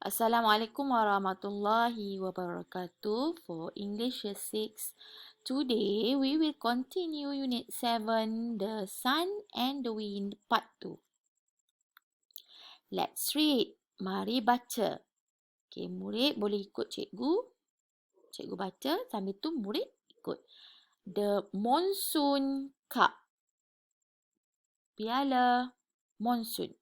Assalamualaikum warahmatullahi wabarakatuh. For English Year 6, today we will continue Unit 7, The Sun and the Wind, Part 2. Let's read. Mari baca. Okay, murid boleh ikut cikgu. Cikgu baca, sambil tu murid ikut. The Monsoon Cup. Piala Monsoon.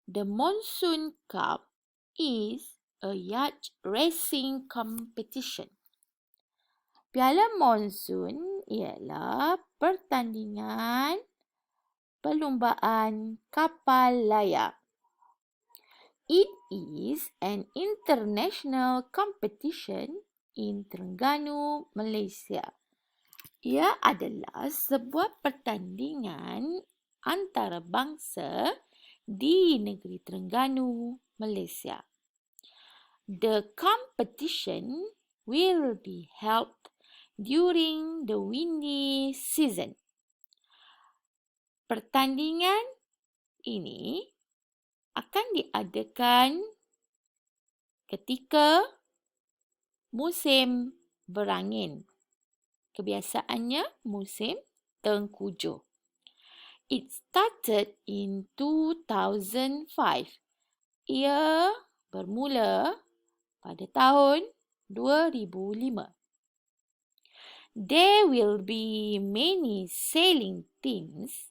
The Monsoon Cup is a yacht racing competition. Piala Monsoon ialah pertandingan perlumbaan kapal layar. It is an international competition in Terengganu, Malaysia. Ia adalah sebuah pertandingan antarabangsa di negeri Terengganu, Malaysia. The competition will be held during the windy season. Pertandingan ini akan diadakan ketika musim berangin. Kebiasaannya musim tengkujuh. It started in 2005. Ia bermula pada tahun 2005. There will be many sailing teams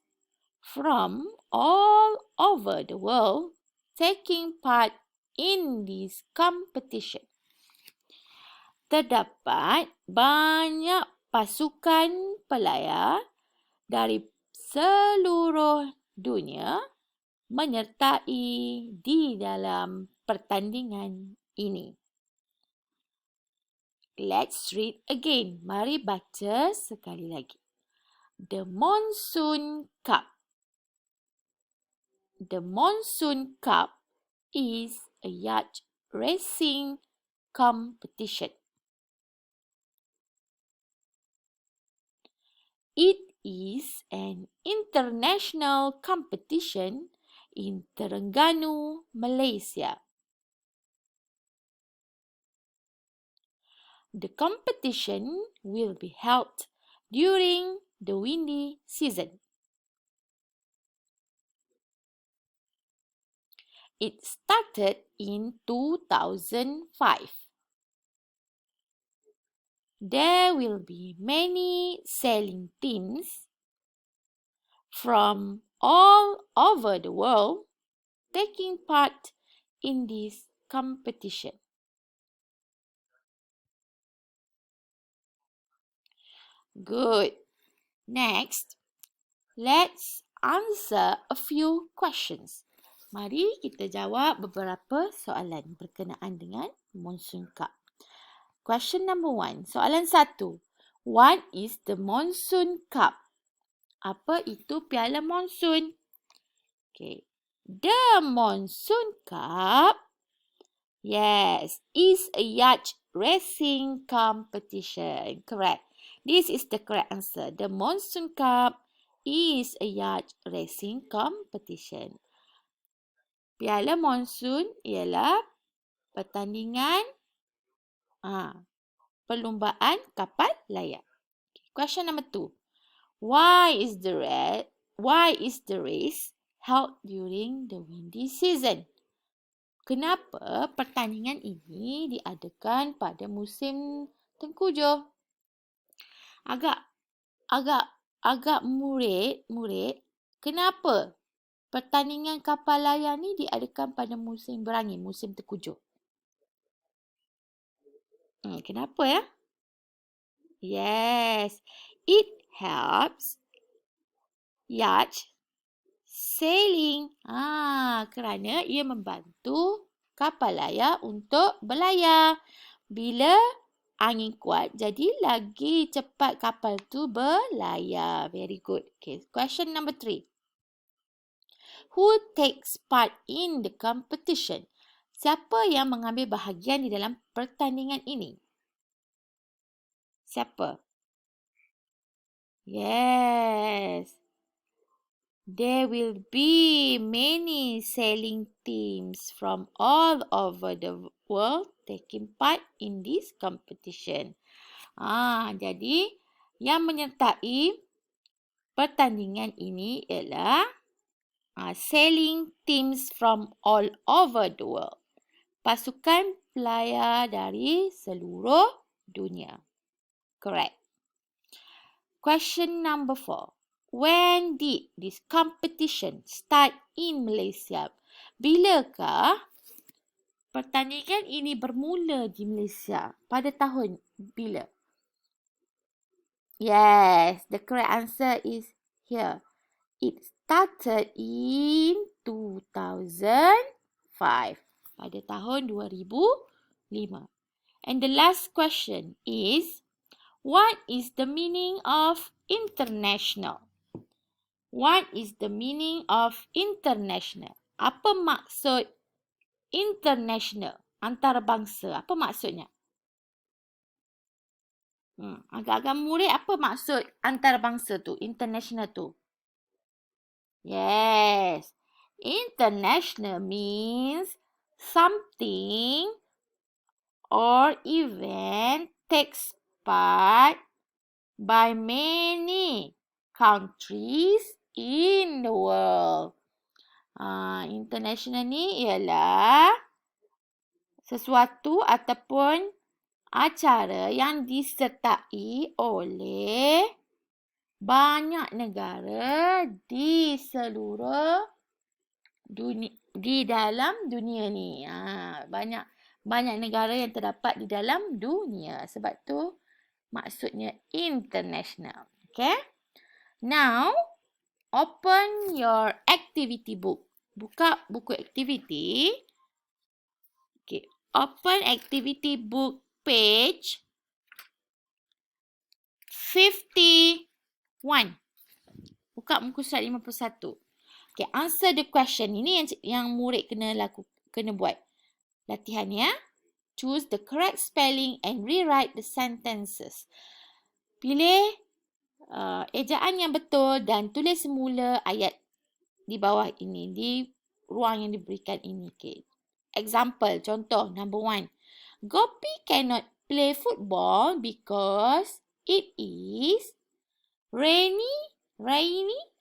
from all over the world taking part in this competition. Terdapat banyak pasukan pelayar dari seluruh dunia menyertai di dalam pertandingan ini. Let's read again. Mari baca sekali lagi. The Monsoon Cup. The Monsoon Cup is a yacht racing competition. It is an international competition in Terengganu, Malaysia. The competition will be held during the windy season. It started in 2005. There will be many sailing teams from all over the world taking part in this competition. Good. Next, let's answer a few questions. Mari kita jawab beberapa soalan berkenaan dengan Monsoon Cup. Question number 1. Soalan 1. What is the Monsoon Cup? Apa itu piala monsun? Okay. The Monsoon Cup, yes, is a yacht racing competition. Correct. This is the correct answer. The Monsoon Cup is a yacht racing competition. Piala monsun ialah pertandingan perlumbaan kapal layar. Okay. Question number 2. Why is the race held during the windy season? Kenapa pertandingan ini diadakan pada musim tengkujuh? Agak murid, kenapa pertandingan kapal layar ni diadakan pada musim berangin, musim tengkujuh? Kenapa ya? Yes, it helps yacht sailing. Kerana ia membantu kapal layar untuk berlayar. Bila angin kuat, jadi lagi cepat kapal tu berlayar. Very good. Okay, question number 3. Who takes part in the competition? Siapa yang mengambil bahagian di dalam pertandingan ini? Siapa? Yes. There will be many sailing teams from all over the world taking part in this competition. Jadi yang menyertai pertandingan ini ialah sailing teams from all over the world. Pasukan pelayar dari seluruh dunia. Correct. Question number 4. When did this competition start in Malaysia? Bilakah pertandingan ini bermula di Malaysia? Pada tahun bila? Yes, the correct answer is here. It started in 2005. Pada tahun 2005. And the last question is, what is the meaning of international? What is the meaning of international? Apa maksud international? Antarabangsa. Apa maksudnya? Agak-agak murid, apa maksud antarabangsa tu? International tu? Yes. International means something or event takes part by many countries in the world. International ni ialah sesuatu ataupun acara yang disertai oleh banyak negara di seluruh dunia, di dalam dunia ni. Banyak negara yang terdapat di dalam dunia. Sebab tu maksudnya international. Okay? Now, open your activity book. Buka buku aktiviti. Okay. Open activity book page 51. Buka muka surat 51. Okay, answer the question. Ini yang murid kena buat. Latihan ya. Choose the correct spelling and rewrite the sentences. Pilih ejaan yang betul dan tulis semula ayat di bawah ini, di ruang yang diberikan ini. Okay. Example, contoh, number 1. Gopi cannot play football because it is rainy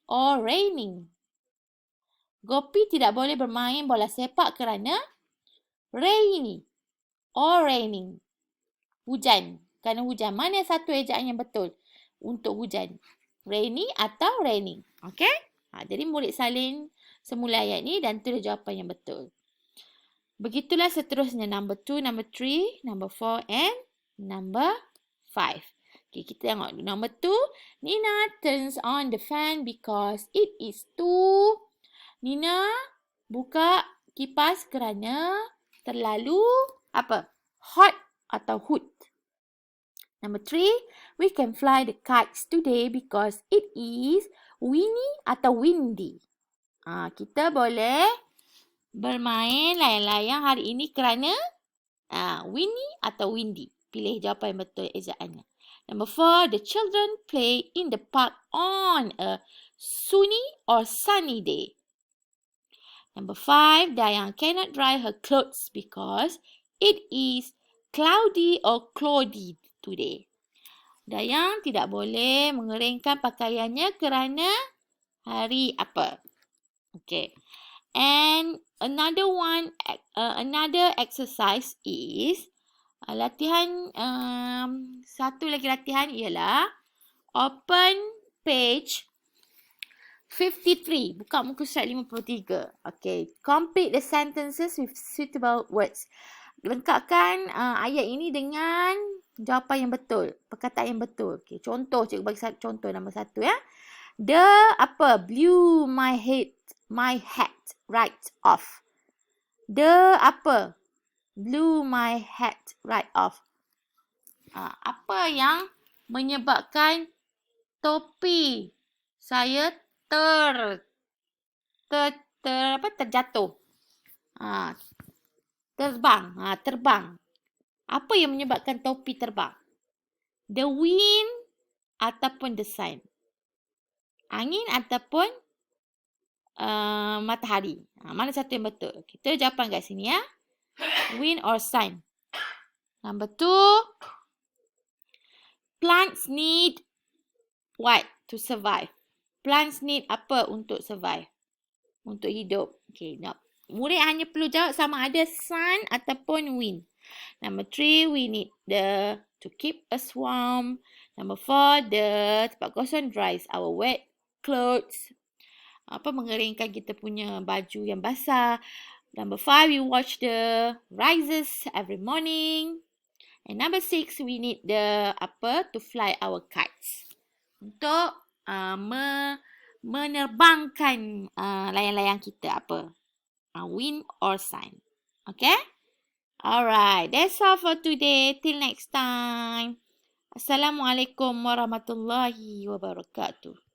or raining. Gopi tidak boleh bermain bola sepak kerana rainy or raining. Hujan. Kerana hujan. Mana satu ejaan yang betul untuk hujan? Rainy atau raining. Okay? Jadi murid salin semula ayat ni dan tulis jawapan yang betul. Begitulah seterusnya. Number 2, number 3, number 4 and number 5. Okay, kita tengok. Number 2. Nina turns on the fan because it is too. Nina buka kipas kerana terlalu apa? Hot atau hot. Number 3. We can fly the kites today because it is windy atau windy. Kita boleh bermain layang-layang hari ini kerana windy atau windy. Pilih jawapan yang betul ejaannya. Number 4. The children play in the park on a sunny or sunny day. Number 5. Dayang cannot dry her clothes because it is cloudy or cloudy today. Dayang tidak boleh mengeringkan pakaiannya kerana hari apa? Okay. And another exercise is latihan, satu lagi latihan ialah open page 53. Buka muka surat 53. Okay. Complete the sentences with suitable words. Lengkapkan ayat ini dengan jawapan yang betul. Perkataan yang betul. Okay. Contoh, cikgu bagi contoh nombor 1 ya. The blew my hat right off. The blew my hat right off. Apa yang menyebabkan topi saya terjatuh? Terbang. Apa yang menyebabkan topi terbang? The wind ataupun the sun? Angin ataupun matahari. Mana satu yang betul? Kita jawapan kat sini ya. Wind or sun? Number 2. Plants need what to survive? Plants need apa untuk survive? Untuk hidup. Okay, no. Murid hanya perlu jawab sama ada sun ataupun wind. Number 3, we need the to keep us warm. Number 4, the tempat kosong dries our wet clothes. Mengeringkan kita punya baju yang basah. Number 5, we watch the rises every morning. And number 6, we need the to fly our kites. Untuk menerbangkan layang-layang kita wind or sun. Okay? Alright, that's all for today. Till next time. Assalamualaikum warahmatullahi wabarakatuh.